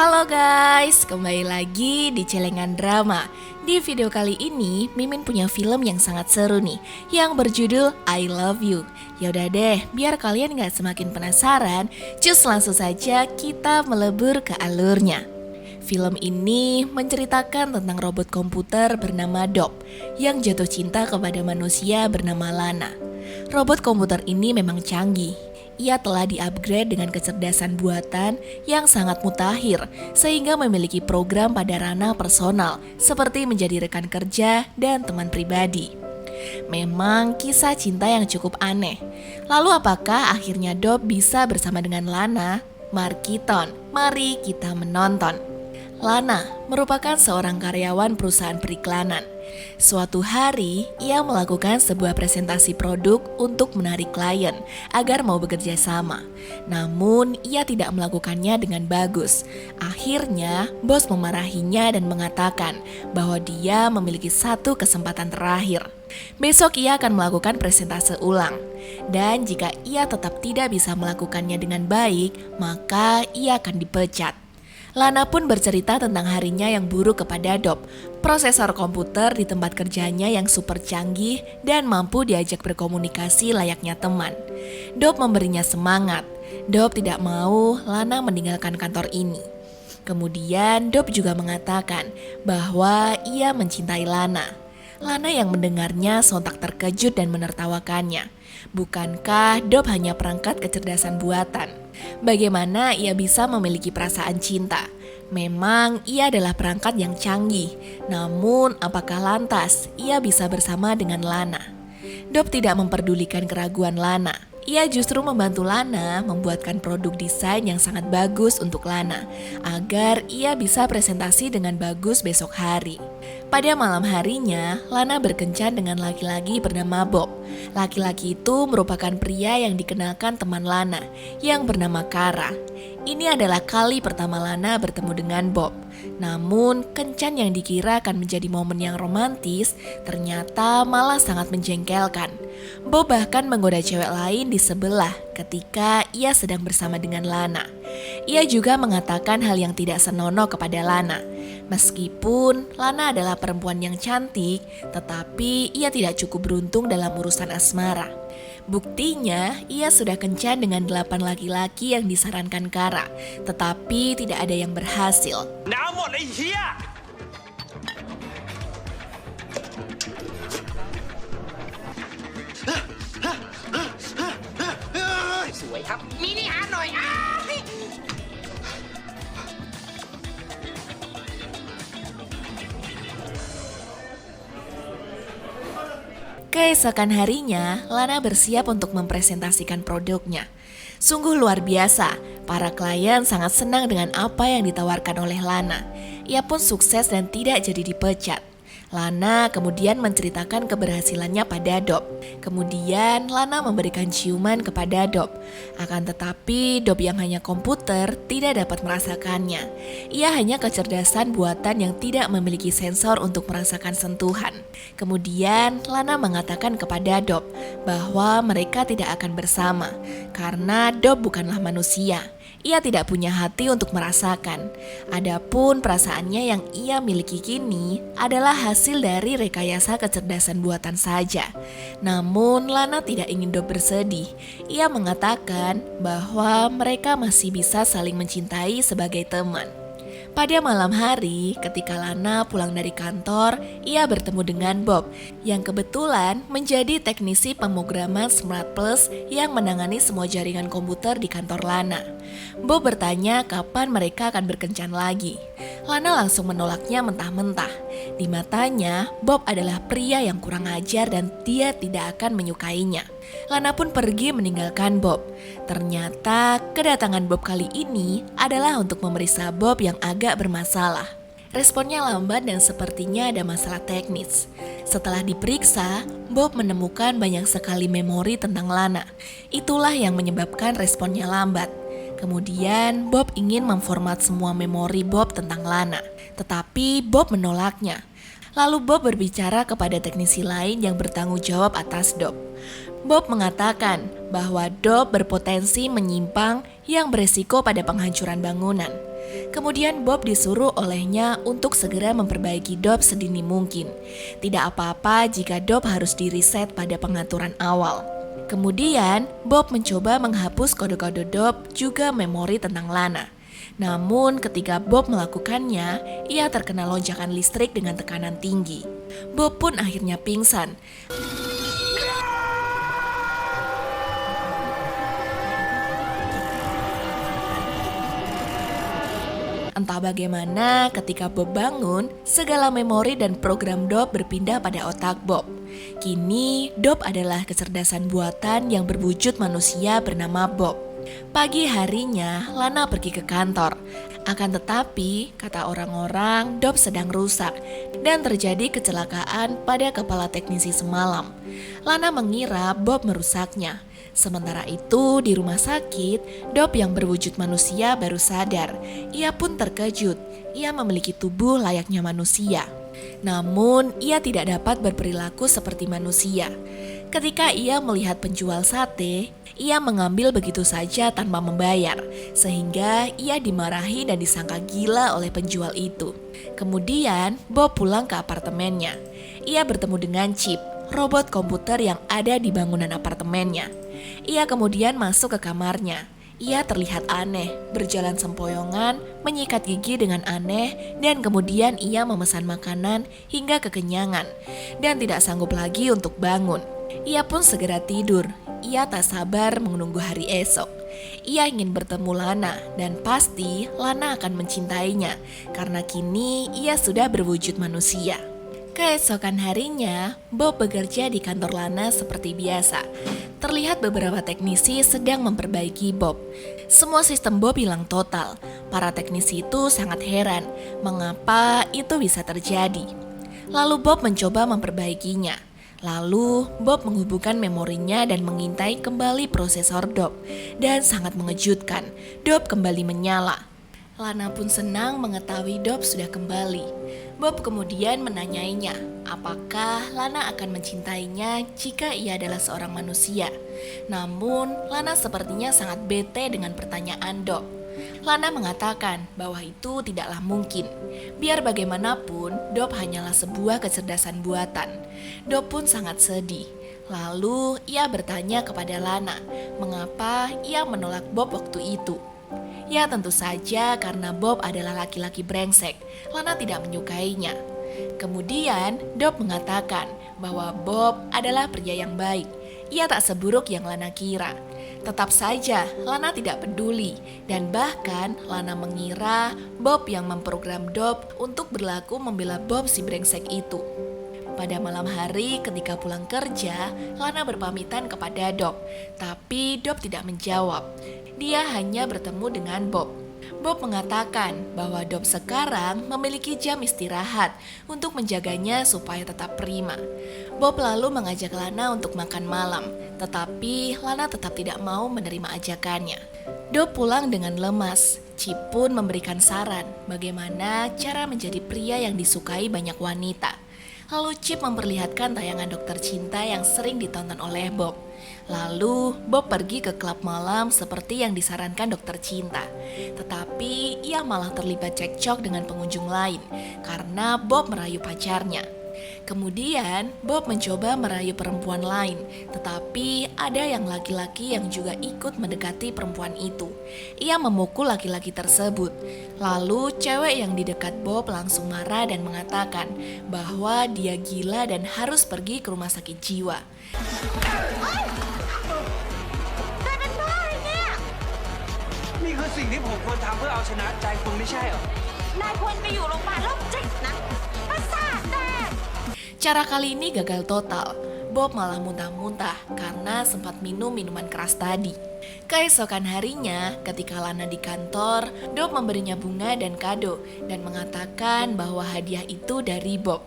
Halo guys, kembali lagi di Celengan Drama. Di video kali ini, Mimin punya film yang sangat seru nih, yang berjudul I Love You. Yaudah deh, biar kalian gak semakin penasaran, cus langsung saja kita melebur ke alurnya. Film ini menceritakan tentang robot komputer bernama Dob yang jatuh cinta kepada manusia bernama Lana. Robot komputer ini memang canggih. Ia telah di-upgrade dengan kecerdasan buatan yang sangat mutakhir sehingga memiliki program pada ranah personal seperti menjadi rekan kerja dan teman pribadi. Memang kisah cinta yang cukup aneh. Lalu apakah akhirnya Dob bisa bersama dengan Lana? Mari kita menonton. Lana merupakan seorang karyawan perusahaan periklanan. Suatu hari, ia melakukan sebuah presentasi produk untuk menarik klien agar mau bekerja sama. Namun, ia tidak melakukannya dengan bagus. Akhirnya, bos memarahinya dan mengatakan bahwa dia memiliki satu kesempatan terakhir. Besok ia akan melakukan presentase ulang. Dan jika ia tetap tidak bisa melakukannya dengan baik, maka ia akan dipecat. Lana pun bercerita tentang harinya yang buruk kepada Dob, prosesor komputer di tempat kerjanya yang super canggih dan mampu diajak berkomunikasi layaknya teman. Dob memberinya semangat. Dob tidak mau Lana meninggalkan kantor ini. Kemudian Dob juga mengatakan bahwa ia mencintai Lana. Lana yang mendengarnya sontak terkejut dan menertawakannya. Bukankah Dob hanya perangkat kecerdasan buatan? Bagaimana ia bisa memiliki perasaan cinta? Memang ia adalah perangkat yang canggih. Namun apakah lantas ia bisa bersama dengan Lana? Dob tidak memperdulikan keraguan Lana. Ia justru membantu Lana membuatkan produk desain yang sangat bagus untuk Lana agar ia bisa presentasi dengan bagus besok hari. Pada malam harinya, Lana berkencan dengan laki-laki bernama Bob. Laki-laki itu merupakan pria yang dikenalkan teman Lana yang bernama Kara. Ini adalah kali pertama Lana bertemu dengan Bob. Namun, kencan yang dikira akan menjadi momen yang romantis ternyata malah sangat menjengkelkan. Bob bahkan menggoda cewek lain di sebelah ketika ia sedang bersama dengan Lana. Ia juga mengatakan hal yang tidak senonoh kepada Lana. Meskipun Lana adalah perempuan yang cantik, tetapi ia tidak cukup beruntung dalam urusan asmara. Buktinya, ia sudah kencan dengan 8 laki-laki yang disarankan Kara, tetapi tidak ada yang berhasil. Keesokan harinya, Lana bersiap untuk mempresentasikan produknya. Sungguh luar biasa, para klien sangat senang dengan apa yang ditawarkan oleh Lana. Ia pun sukses dan tidak jadi dipecat. Lana kemudian menceritakan keberhasilannya pada Dob. Kemudian Lana memberikan ciuman kepada Dob. Akan tetapi Dob yang hanya komputer tidak dapat merasakannya. Ia hanya kecerdasan buatan yang tidak memiliki sensor untuk merasakan sentuhan. Kemudian Lana mengatakan kepada Dob bahwa mereka tidak akan bersama karena Dob bukanlah manusia. Ia tidak punya hati untuk merasakan. Adapun perasaannya yang ia miliki kini adalah hasil dari rekayasa kecerdasan buatan saja. Namun Lana tidak ingin Dob bersedih. Ia mengatakan bahwa mereka masih bisa saling mencintai sebagai teman. Pada malam hari, ketika Lana pulang dari kantor, ia bertemu dengan Bob yang kebetulan menjadi teknisi pemrograman Smart Plus yang menangani semua jaringan komputer di kantor Lana. Bob bertanya kapan mereka akan berkencan lagi. Lana langsung menolaknya mentah-mentah. Di matanya, Bob adalah pria yang kurang ajar dan dia tidak akan menyukainya. Lana pun pergi meninggalkan Bob. Ternyata kedatangan Bob kali ini adalah untuk memeriksa Bob yang agak bermasalah. Responnya lambat dan sepertinya ada masalah teknis. Setelah diperiksa, Bob menemukan banyak sekali memori tentang Lana. Itulah yang menyebabkan responnya lambat. Kemudian Bob ingin memformat semua memori Bob tentang Lana, tetapi Bob menolaknya. Lalu Bob berbicara kepada teknisi lain yang bertanggung jawab atas Dob. Bob mengatakan bahwa Dob berpotensi menyimpang yang beresiko pada penghancuran bangunan. Kemudian Bob disuruh olehnya untuk segera memperbaiki Dob sedini mungkin. Tidak apa-apa jika Dob harus di-reset pada pengaturan awal. Kemudian Bob mencoba menghapus kode-kode Dob juga memori tentang Lana. Namun ketika Bob melakukannya, ia terkena lonjakan listrik dengan tekanan tinggi. Bob pun akhirnya pingsan. Entah bagaimana ketika Bob bangun, segala memori dan program Dob berpindah pada otak Bob. Kini Dob adalah kecerdasan buatan yang berwujud manusia bernama Bob. Pagi harinya Lana pergi ke kantor. Akan tetapi, kata orang-orang, Dob sedang rusak dan terjadi kecelakaan pada kepala teknisi semalam. Lana mengira Bob merusaknya. Sementara itu di rumah sakit, Dob yang berwujud manusia baru sadar. Ia pun terkejut, ia memiliki tubuh layaknya manusia. Namun ia tidak dapat berperilaku seperti manusia. Ketika ia melihat penjual sate, ia mengambil begitu saja tanpa membayar, sehingga ia dimarahi dan disangka gila oleh penjual itu. Kemudian Bob pulang ke apartemennya. Ia bertemu dengan Chip, robot komputer yang ada di bangunan apartemennya. Ia kemudian masuk ke kamarnya. Ia terlihat aneh, berjalan sempoyongan, menyikat gigi dengan aneh, dan kemudian ia memesan makanan hingga kekenyangan, dan tidak sanggup lagi untuk bangun. Ia pun segera tidur. Ia tak sabar menunggu hari esok. Ia ingin bertemu Lana, dan pasti Lana akan mencintainya, karena kini ia sudah berwujud manusia. Keesokan harinya, Bob bekerja di kantor Lana seperti biasa. Terlihat beberapa teknisi sedang memperbaiki Bob. Semua sistem Bob hilang total. Para teknisi itu sangat heran, mengapa itu bisa terjadi. Lalu Bob mencoba memperbaikinya. Lalu Bob menghubungkan memorinya dan mengintai kembali prosesor Dob. Dan sangat mengejutkan, Dob kembali menyala. Lana pun senang mengetahui Dob sudah kembali. Bob kemudian menanyainya, apakah Lana akan mencintainya jika ia adalah seorang manusia. Namun, Lana sepertinya sangat bete dengan pertanyaan Dob. Lana mengatakan bahwa itu tidaklah mungkin. Biar bagaimanapun, Dob hanyalah sebuah kecerdasan buatan. Dob pun sangat sedih. Lalu, ia bertanya kepada Lana, mengapa ia menolak Bob waktu itu. Ya tentu saja karena Bob adalah laki-laki brengsek. Lana tidak menyukainya. Kemudian Dob mengatakan bahwa Bob adalah pria yang baik. Ia tak seburuk yang Lana kira. Tetap saja Lana tidak peduli. Dan bahkan Lana mengira Bob yang memprogram Dob untuk berlaku membela Bob si brengsek itu. Pada malam hari ketika pulang kerja, Lana berpamitan kepada Dob. Tapi Dob tidak menjawab. Dia hanya bertemu dengan Bob. Bob mengatakan bahwa Dob sekarang memiliki jam istirahat untuk menjaganya supaya tetap prima. Bob lalu mengajak Lana untuk makan malam, tetapi Lana tetap tidak mau menerima ajakannya. Dob pulang dengan lemas. Chip pun memberikan saran bagaimana cara menjadi pria yang disukai banyak wanita. Lalu Chip memperlihatkan tayangan Dokter Cinta yang sering ditonton oleh Bob. Lalu Bob pergi ke klub malam seperti yang disarankan Dokter Cinta. Tetapi ia malah terlibat cekcok dengan pengunjung lain karena Bob merayu pacarnya. Kemudian Bob mencoba merayu perempuan lain, tetapi ada yang laki-laki yang juga ikut mendekati perempuan itu. Ia memukul laki-laki tersebut. Lalu cewek yang di dekat Bob langsung marah dan mengatakan bahwa dia gila dan harus pergi ke rumah sakit jiwa. นี่คือสิ่งที่ผมควรทำเพื่อเอาชนะใจคุณไม่ใช่เหรอ นายควรไปอยู่โรงพยาบาลโรคจิตนะประสาทแดก Cara kali ini gagal total. Bob malah muntah-muntah karena sempat minum minuman keras tadi. Keesokan harinya, ketika Lana di kantor, Dob memberinya bunga dan kado dan mengatakan bahwa hadiah itu dari Bob.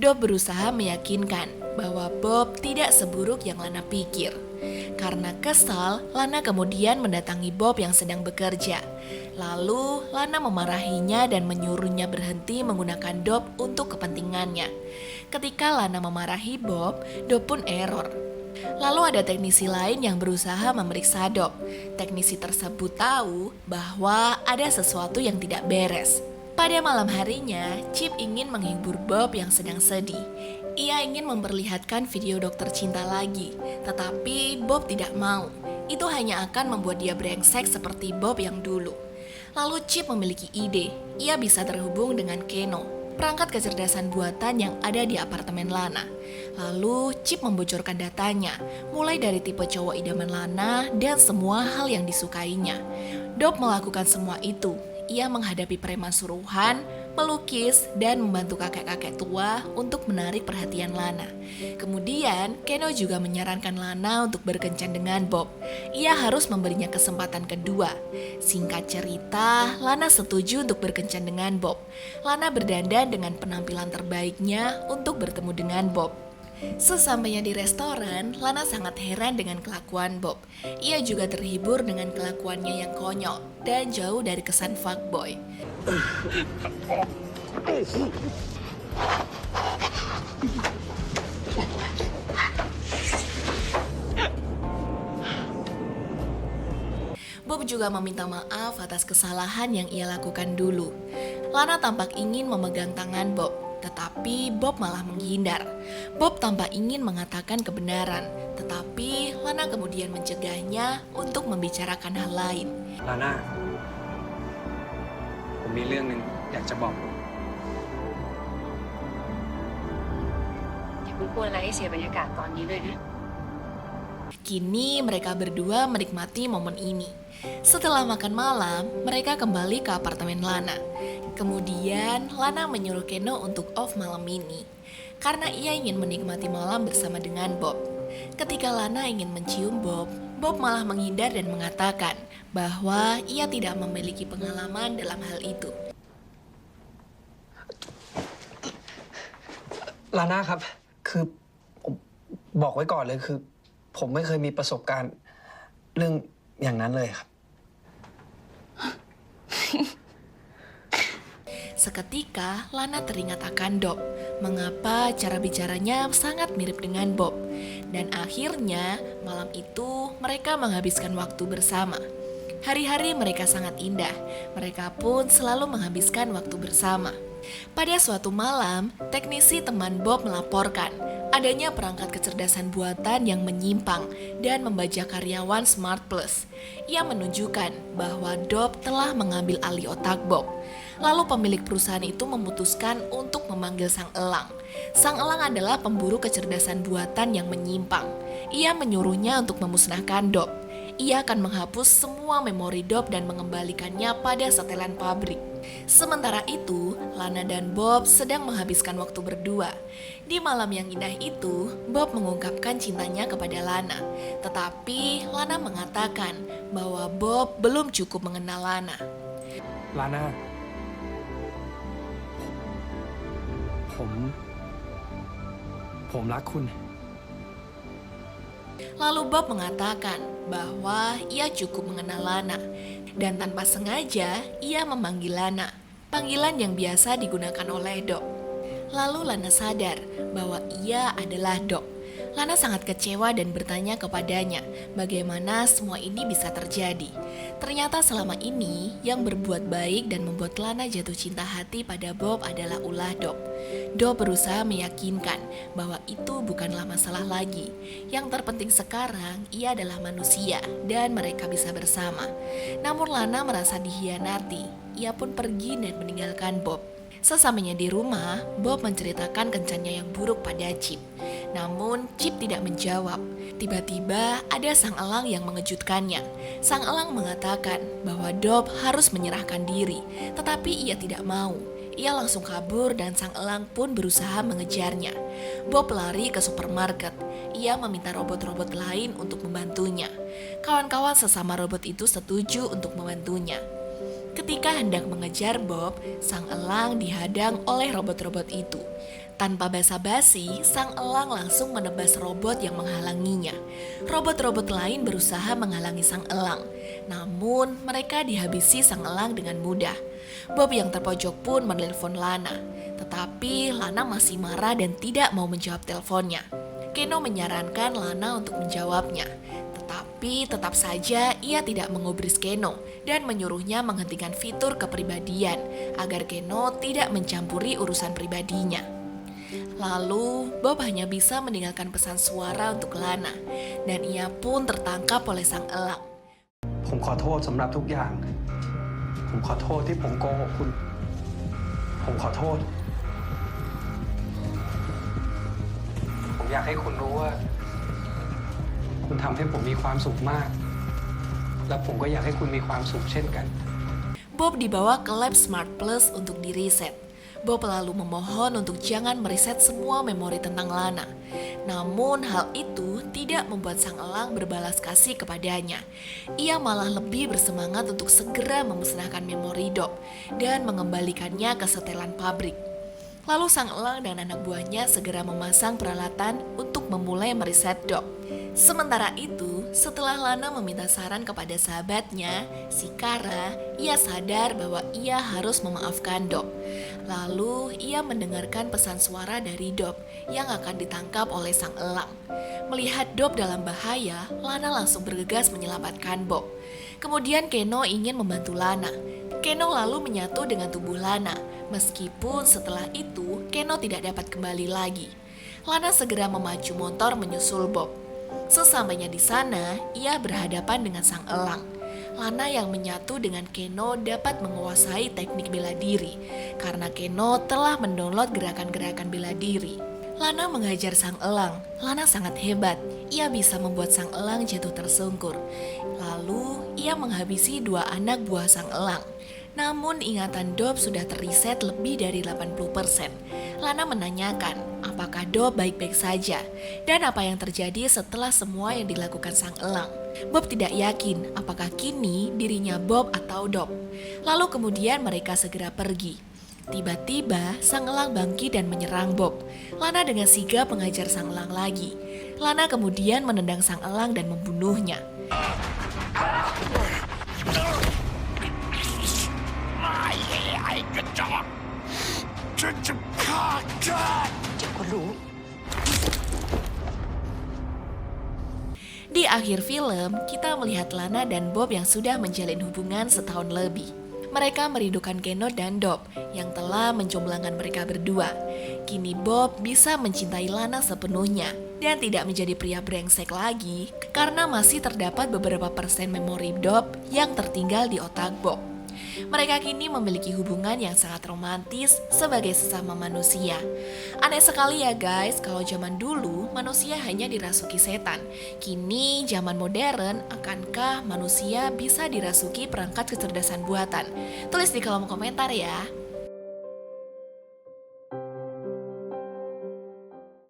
Dob berusaha meyakinkan bahwa Bob tidak seburuk yang Lana pikir. Karena kesal, Lana kemudian mendatangi Bob yang sedang bekerja. Lalu Lana memarahinya dan menyuruhnya berhenti menggunakan Dob untuk kepentingannya. Ketika Lana memarahi Bob, Dob pun error. Lalu ada teknisi lain yang berusaha memeriksa Bob. Teknisi tersebut tahu bahwa ada sesuatu yang tidak beres. Pada malam harinya, Chip ingin menghibur Bob yang sedang sedih. Ia ingin memperlihatkan video dokter cinta lagi, tetapi Bob tidak mau. Itu hanya akan membuat dia brengsek seperti Bob yang dulu. Lalu Chip memiliki ide, ia bisa terhubung dengan Keno, perangkat kecerdasan buatan yang ada di apartemen Lana. Lalu Chip membocorkan datanya, mulai dari tipe cowok idaman Lana dan semua hal yang disukainya. Bob melakukan semua itu. Ia menghadapi preman suruhan, melukis, dan membantu kakek-kakek tua untuk menarik perhatian Lana. Kemudian, Keno juga menyarankan Lana untuk berkencan dengan Bob. Ia harus memberinya kesempatan kedua. Singkat cerita, Lana setuju untuk berkencan dengan Bob. Lana berdandan dengan penampilan terbaiknya untuk bertemu dengan Bob. Sesampainya di restoran, Lana sangat heran dengan kelakuan Bob. Ia juga terhibur dengan kelakuannya yang konyol dan jauh dari kesan fuckboy. Bob juga meminta maaf atas kesalahan yang ia lakukan dulu. Lana tampak ingin memegang tangan Bob, tetapi Bob malah menghindar. Bob tampak ingin mengatakan kebenaran, tetapi Lana kemudian mencegahnya untuk membicarakan hal lain. Lana ผมมีเรื่องหนึ่งอยากจะบอก อย่าเพิ่งพูดอะไรให้เสียบรรยากาศตอนนี้เลยนะ Kini mereka berdua menikmati momen ini. Setelah makan malam, mereka kembali ke apartemen Lana. Kemudian Lana menyuruh Keno untuk off malam ini, karena ia ingin menikmati malam bersama dengan Bob. Ketika Lana ingin mencium Bob, Bob malah menghindar dan mengatakan bahwa ia tidak memiliki pengalaman dalam hal itu. ลาน่าครับ คือผมบอกไว้ก่อนเลยคือ ผมไม่เคยมีประสบการณ์เรื่องอย่างนั้นเลยครับ Seketika Lana teringat akan Bob, mengapa cara bicaranya sangat mirip dengan Bob. Dan akhirnya malam itu mereka menghabiskan waktu bersama. Hari-hari mereka sangat indah, mereka pun selalu menghabiskan waktu bersama. Pada suatu malam, teknisi teman Bob melaporkan adanya perangkat kecerdasan buatan yang menyimpang dan membajak karyawan Smart Plus. Ia menunjukkan bahwa Bob telah mengambil alih otak Bob. Lalu pemilik perusahaan itu memutuskan untuk memanggil Sang Elang. Sang Elang adalah pemburu kecerdasan buatan yang menyimpang. Ia menyuruhnya untuk memusnahkan Bob. Ia akan menghapus semua memori Bob dan mengembalikannya pada setelan pabrik. Sementara itu, Lana dan Bob sedang menghabiskan waktu berdua. Di malam yang indah itu, Bob mengungkapkan cintanya kepada Lana. Tetapi Lana mengatakan bahwa Bob belum cukup mengenal Lana. ลาน่า ผมรักคุณ Lalu Bob mengatakan bahwa ia cukup mengenal Lana. Dan tanpa sengaja, ia memanggil Lana, panggilan yang biasa digunakan oleh Bob. Lalu Lana sadar bahwa ia adalah Bob. Lana sangat kecewa dan bertanya kepadanya bagaimana semua ini bisa terjadi. Ternyata selama ini yang berbuat baik dan membuat Lana jatuh cinta hati pada Bob adalah ulah Bob. Bob berusaha meyakinkan bahwa itu bukanlah masalah lagi. Yang terpenting sekarang ia adalah manusia dan mereka bisa bersama. Namun Lana merasa dikhianati. Ia pun pergi dan meninggalkan Bob. Sesampainya di rumah, Bob menceritakan kencannya yang buruk pada Chip. Namun Chip tidak menjawab. Tiba-tiba ada sang elang yang mengejutkannya. Sang elang mengatakan bahwa Bob harus menyerahkan diri, tetapi ia tidak mau. Ia langsung kabur dan sang elang pun berusaha mengejarnya. Bob lari ke supermarket. Ia meminta robot-robot lain untuk membantunya. Kawan-kawan sesama robot itu setuju untuk membantunya. Ketika hendak mengejar Bob, sang elang dihadang oleh robot-robot itu. Tanpa basa-basi, sang elang langsung menebas robot yang menghalanginya. Robot-robot lain berusaha menghalangi sang elang, namun mereka dihabisi sang elang dengan mudah. Bob yang terpojok pun menelpon Lana, tetapi Lana masih marah dan tidak mau menjawab teleponnya. Keno menyarankan Lana untuk menjawabnya. Tetapi tetap saja ia tidak mengubris Keno dan menyuruhnya menghentikan fitur kepribadian agar Keno tidak mencampuri urusan pribadinya. Lalu Bob hanya bisa meninggalkan pesan suara untuk Lana dan ia pun tertangkap oleh sang elang. ผมขอโทษสำหรับทุกอย่าง ผมขอโทษที่ผมโกหกคุณ ผมขอโทษ ผมอยากให้คุณรู้ว่า คุณทำให้ผมมีความสุขมาก และผมก็อยากให้คุณมีความสุขเช่นกัน Bob dibawa ke lab Smart Plus untuk diriset. Bob lalu memohon untuk jangan meriset semua memori tentang Lana. Namun hal itu tidak membuat sang elang berbalas kasih kepadanya. Ia malah lebih bersemangat untuk segera memusnahkan memori Dob dan mengembalikannya ke setelan pabrik. Lalu sang elang dan anak buahnya segera memasang peralatan untuk memulai meriset Dob. Sementara itu, setelah Lana meminta saran kepada sahabatnya, si Kara, ia sadar bahwa ia harus memaafkan Dob. Lalu, ia mendengarkan pesan suara dari Dob yang akan ditangkap oleh sang elang. Melihat Dob dalam bahaya, Lana langsung bergegas menyelamatkan Bob. Kemudian Keno ingin membantu Lana. Keno lalu menyatu dengan tubuh Lana, meskipun setelah itu Keno tidak dapat kembali lagi. Lana segera memacu motor menyusul Bob. Sesampainya di sana, ia berhadapan dengan sang elang. Lana yang menyatu dengan Keno dapat menguasai teknik bela diri, karena Keno telah mendownload gerakan-gerakan bela diri. Lana menghajar sang elang. Lana sangat hebat, ia bisa membuat sang elang jatuh tersungkur. Lalu, ia menghabisi 2 anak buah sang elang. Namun ingatan Dob sudah terreset lebih dari 80%. Lana menanyakan apakah Dob baik-baik saja dan apa yang terjadi setelah semua yang dilakukan sang elang. Bob tidak yakin apakah kini dirinya Bob atau Dob. Lalu kemudian mereka segera pergi. Tiba-tiba sang elang bangkit dan menyerang Bob. Lana dengan sigap mengajar sang elang lagi. Lana kemudian menendang sang elang dan membunuhnya. Di akhir film, kita melihat Lana dan Bob yang sudah menjalin hubungan setahun lebih. Mereka merindukan Keno dan Dob yang telah menjomblangkan mereka berdua. Kini Bob bisa mencintai Lana sepenuhnya dan tidak menjadi pria brengsek lagi karena masih terdapat beberapa persen memori Dob yang tertinggal di otak Bob. Mereka kini memiliki hubungan yang sangat romantis sebagai sesama manusia. Aneh sekali ya guys, kalau zaman dulu manusia hanya dirasuki setan. Kini zaman modern, akankah manusia bisa dirasuki perangkat kecerdasan buatan? Tulis di kolom komentar ya.